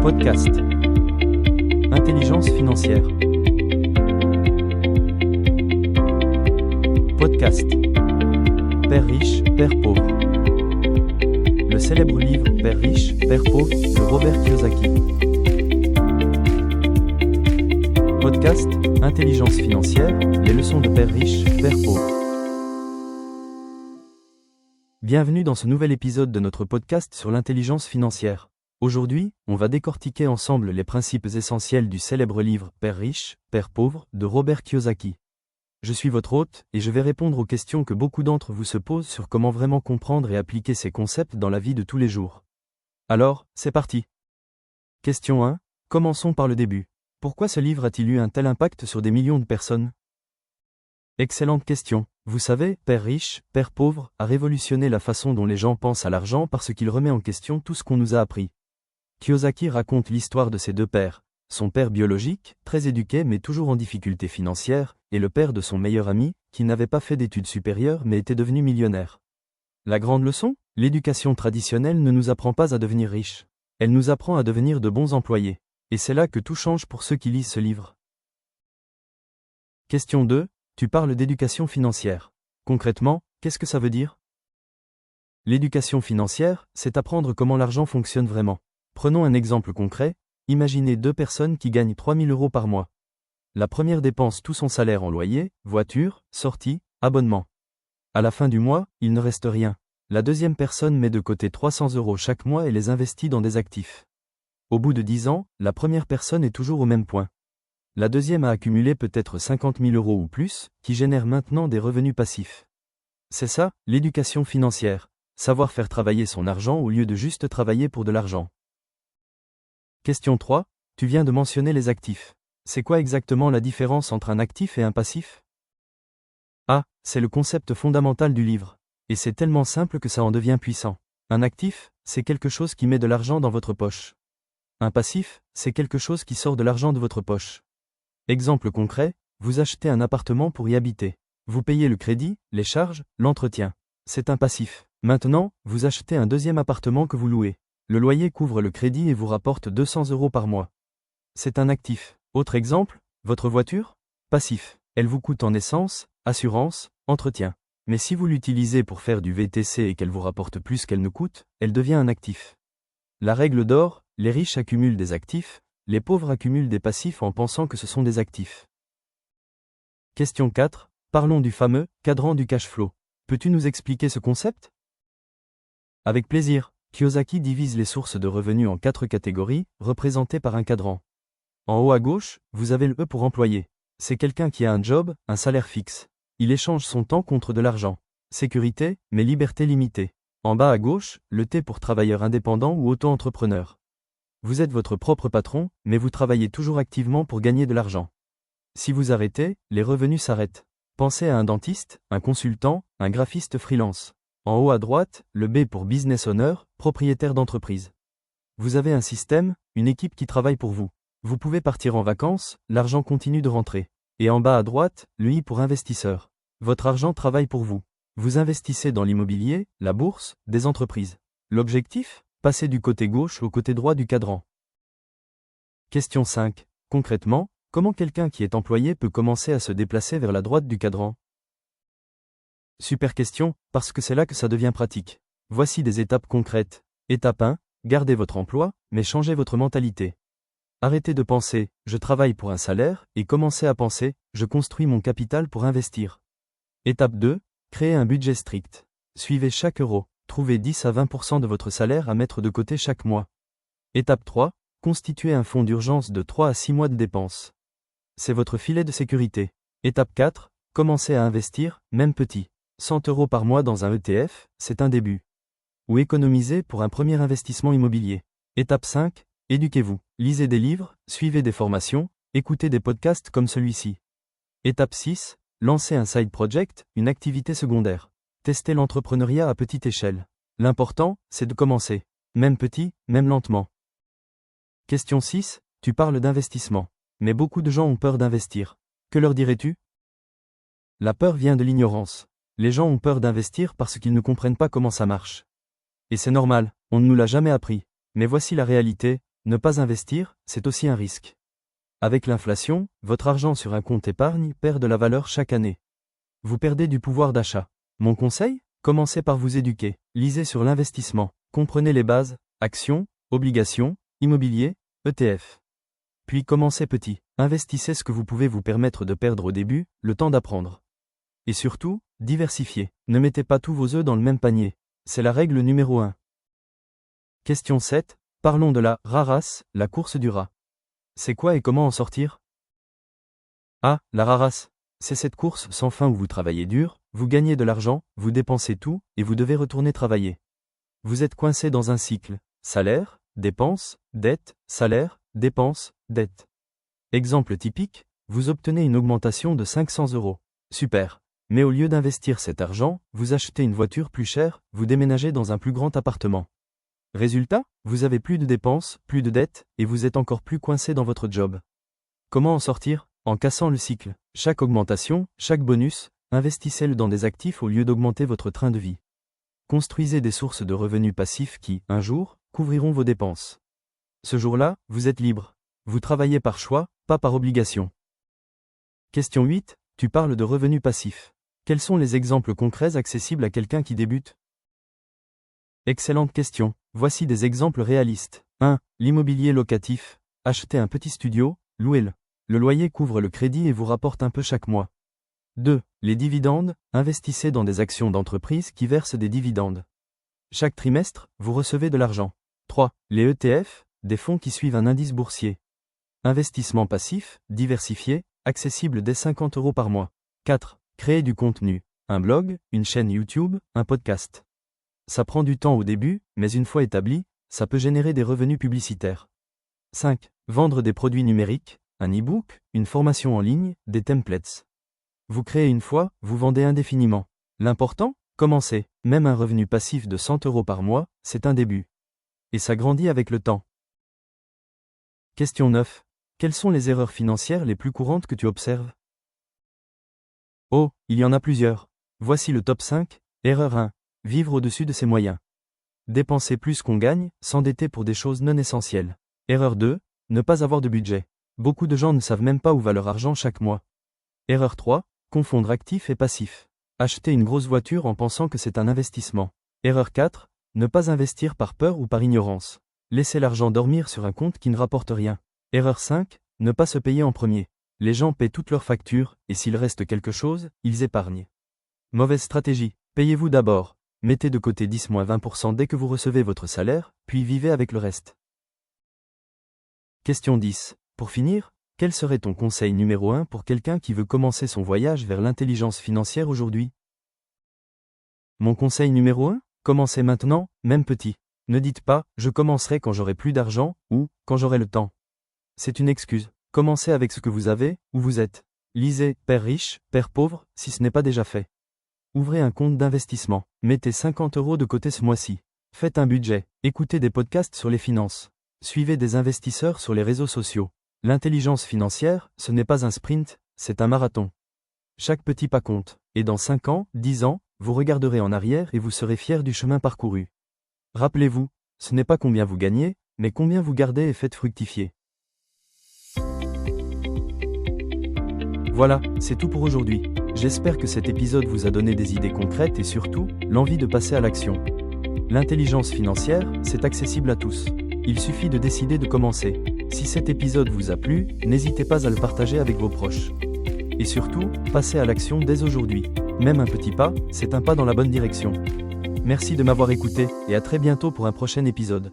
Podcast. Intelligence financière. Podcast. Père riche, Père pauvre. Le célèbre livre Père riche, Père pauvre de Robert Kiyosaki. Podcast. Intelligence financière, les leçons de Père riche, Père pauvre. Bienvenue dans ce nouvel épisode de notre podcast sur l'intelligence financière. Aujourd'hui, on va décortiquer ensemble les principes essentiels du célèbre livre Père riche, Père pauvre de Robert Kiyosaki. Je suis votre hôte et je vais répondre aux questions que beaucoup d'entre vous se posent sur comment vraiment comprendre et appliquer ces concepts dans la vie de tous les jours. Alors, c'est parti. Question 1. Commençons par le début. Pourquoi ce livre a-t-il eu un tel impact sur des millions de personnes ? Excellente question. Vous savez, Père riche, Père pauvre a révolutionné la façon dont les gens pensent à l'argent parce qu'il remet en question tout ce qu'on nous a appris. Kiyosaki raconte l'histoire de ses deux pères, son père biologique, très éduqué mais toujours en difficulté financière, et le père de son meilleur ami, qui n'avait pas fait d'études supérieures mais était devenu millionnaire. La grande leçon ? L'éducation traditionnelle ne nous apprend pas à devenir riches. Elle nous apprend à devenir de bons employés. Et c'est là que tout change pour ceux qui lisent ce livre. Question 2. Tu parles d'éducation financière. Concrètement, qu'est-ce que ça veut dire ? L'éducation financière, c'est apprendre comment l'argent fonctionne vraiment. Prenons un exemple concret. Imaginez deux personnes qui gagnent 3 000 € par mois. La première dépense tout son salaire en loyer, voiture, sortie, abonnement. À la fin du mois, il ne reste rien. La deuxième personne met de côté 300 € chaque mois et les investit dans des actifs. Au bout de 10 ans, la première personne est toujours au même point. La deuxième a accumulé peut-être 50 000 € ou plus, qui génèrent maintenant des revenus passifs. C'est ça, l'éducation financière. Savoir faire travailler son argent au lieu de juste travailler pour de l'argent. Question 3. Tu viens de mentionner les actifs. C'est quoi exactement la différence entre un actif et un passif ? Ah, c'est le concept fondamental du livre. Et c'est tellement simple que ça en devient puissant. Un actif, c'est quelque chose qui met de l'argent dans votre poche. Un passif, c'est quelque chose qui sort de l'argent de votre poche. Exemple concret, vous achetez un appartement pour y habiter. Vous payez le crédit, les charges, l'entretien. C'est un passif. Maintenant, vous achetez un deuxième appartement que vous louez. Le loyer couvre le crédit et vous rapporte 200 € par mois. C'est un actif. Autre exemple, votre voiture ? Passif. Elle vous coûte en essence, assurance, entretien. Mais si vous l'utilisez pour faire du VTC et qu'elle vous rapporte plus qu'elle ne coûte, elle devient un actif. La règle d'or, les riches accumulent des actifs, les pauvres accumulent des passifs en pensant que ce sont des actifs. Question 4. Parlons du fameux cadran du cash flow. Peux-tu nous expliquer ce concept ? Avec plaisir. Kiyosaki divise les sources de revenus en 4 catégories, représentées par un cadran. En haut à gauche, vous avez le E pour employé. C'est quelqu'un qui a un job, un salaire fixe. Il échange son temps contre de l'argent. Sécurité, mais liberté limitée. En bas à gauche, le T pour travailleur indépendant ou auto-entrepreneur. Vous êtes votre propre patron, mais vous travaillez toujours activement pour gagner de l'argent. Si vous arrêtez, les revenus s'arrêtent. Pensez à un dentiste, un consultant, un graphiste freelance. En haut à droite, le B pour business owner, propriétaire d'entreprise. Vous avez un système, une équipe qui travaille pour vous. Vous pouvez partir en vacances, l'argent continue de rentrer. Et en bas à droite, le I pour investisseur. Votre argent travaille pour vous. Vous investissez dans l'immobilier, la bourse, des entreprises. L'objectif ? Passer du côté gauche au côté droit du cadran. Question 5. Concrètement, comment quelqu'un qui est employé peut commencer à se déplacer vers la droite du cadran ? Super question, parce que c'est là que ça devient pratique. Voici des étapes concrètes. Étape 1. Gardez votre emploi, mais changez votre mentalité. Arrêtez de penser « je travaille pour un salaire » et commencez à penser « je construis mon capital pour investir ». Étape 2. Créez un budget strict. Suivez chaque euro. Trouvez 10 à 20% de votre salaire à mettre de côté chaque mois. Étape 3. Constituez un fonds d'urgence de 3 à 6 mois de dépenses. C'est votre filet de sécurité. Étape 4. Commencez à investir, même petit. 100 € par mois dans un ETF, c'est un début. Ou économisez pour un premier investissement immobilier. Étape 5. Éduquez-vous. Lisez des livres, suivez des formations, écoutez des podcasts comme celui-ci. Étape 6. Lancez un side project, une activité secondaire. Testez l'entrepreneuriat à petite échelle. L'important, c'est de commencer. Même petit, même lentement. Question 6. Tu parles d'investissement. Mais beaucoup de gens ont peur d'investir. Que leur dirais-tu ? La peur vient de l'ignorance. Les gens ont peur d'investir parce qu'ils ne comprennent pas comment ça marche. Et c'est normal, on ne nous l'a jamais appris. Mais voici la réalité, Ne pas investir, c'est aussi un risque. Avec l'inflation, votre argent sur un compte épargne perd de la valeur chaque année. Vous perdez du pouvoir d'achat. Mon conseil ? Commencez par vous éduquer. Lisez sur l'investissement. Comprenez les bases, actions, obligations, immobilier, ETF. Puis commencez petit. Investissez ce que vous pouvez vous permettre de perdre au début, le temps d'apprendre. Et surtout, diversifiez. Ne mettez pas tous vos œufs dans le même panier. C'est la règle numéro 1. Question 7. Parlons de la RARAS, la course du rat. C'est quoi et comment en sortir ? Ah, la RARAS. C'est cette course sans fin où vous travaillez dur, vous gagnez de l'argent, vous dépensez tout, et vous devez retourner travailler. Vous êtes coincé dans un cycle. Salaire, dépenses, dette, salaire, dépenses, dette. Exemple typique, vous obtenez une augmentation de 500 €. Super. Mais au lieu d'investir cet argent, vous achetez une voiture plus chère, vous déménagez dans un plus grand appartement. Résultat, vous avez plus de dépenses, plus de dettes, et vous êtes encore plus coincé dans votre job. Comment en sortir ? En cassant le cycle. Chaque augmentation, chaque bonus, investissez-le dans des actifs au lieu d'augmenter votre train de vie. Construisez des sources de revenus passifs qui, un jour, couvriront vos dépenses. Ce jour-là, vous êtes libre. Vous travaillez par choix, pas par obligation. Question 8. Tu parles de revenus passifs. Quels sont les exemples concrets accessibles à quelqu'un qui débute ? Excellente question. Voici des exemples réalistes. 1. L'immobilier locatif. Achetez un petit studio, louez-le. Le loyer couvre le crédit et vous rapporte un peu chaque mois. 2. Les dividendes. Investissez dans des actions d'entreprise qui versent des dividendes. Chaque trimestre, vous recevez de l'argent. 3. Les ETF, des fonds qui suivent un indice boursier. Investissement passif, diversifié, accessible dès 50 € par mois. 4. Créer du contenu. Un blog, une chaîne YouTube, un podcast. Ça prend du temps au début, mais une fois établi, ça peut générer des revenus publicitaires. 5. Vendre des produits numériques, un e-book, une formation en ligne, des templates. Vous créez une fois, vous vendez indéfiniment. L'important ? Commencez. Même un revenu passif de 100 € par mois, c'est un début. Et ça grandit avec le temps. Question 9. Quelles sont les erreurs financières les plus courantes que tu observes ? Oh, il y en a plusieurs. Voici le top 5. Erreur 1. Vivre au-dessus de ses moyens. Dépenser plus qu'on gagne, s'endetter pour des choses non essentielles. Erreur 2. Ne pas avoir de budget. Beaucoup de gens ne savent même pas où va leur argent chaque mois. Erreur 3. Confondre actif et passif. Acheter une grosse voiture en pensant que c'est un investissement. Erreur 4. Ne pas investir par peur ou par ignorance. Laisser l'argent dormir sur un compte qui ne rapporte rien. Erreur 5. Ne pas se payer en premier. Les gens paient toutes leurs factures, et s'il reste quelque chose, ils épargnent. Mauvaise stratégie. Payez-vous d'abord. Mettez de côté 10-20% dès que vous recevez votre salaire, puis vivez avec le reste. Question 10. Pour finir, quel serait ton conseil numéro 1 pour quelqu'un qui veut commencer son voyage vers l'intelligence financière aujourd'hui ? Mon conseil numéro 1 ? Commencez maintenant, même petit. Ne dites pas « je commencerai quand j'aurai plus d'argent » ou « quand j'aurai le temps ». C'est une excuse. Commencez avec ce que vous avez, où vous êtes. Lisez « Père riche, Père pauvre » si ce n'est pas déjà fait. Ouvrez un compte d'investissement. Mettez 50 € de côté ce mois-ci. Faites un budget. Écoutez des podcasts sur les finances. Suivez des investisseurs sur les réseaux sociaux. L'intelligence financière, ce n'est pas un sprint, c'est un marathon. Chaque petit pas compte. Et dans 5 ans, 10 ans, vous regarderez en arrière et vous serez fiers du chemin parcouru. Rappelez-vous, ce n'est pas combien vous gagnez, mais combien vous gardez et faites fructifier. Voilà, c'est tout pour aujourd'hui. J'espère que cet épisode vous a donné des idées concrètes et surtout, l'envie de passer à l'action. L'intelligence financière, c'est accessible à tous. Il suffit de décider de commencer. Si cet épisode vous a plu, n'hésitez pas à le partager avec vos proches. Et surtout, passez à l'action dès aujourd'hui. Même un petit pas, c'est un pas dans la bonne direction. Merci de m'avoir écouté et à très bientôt pour un prochain épisode.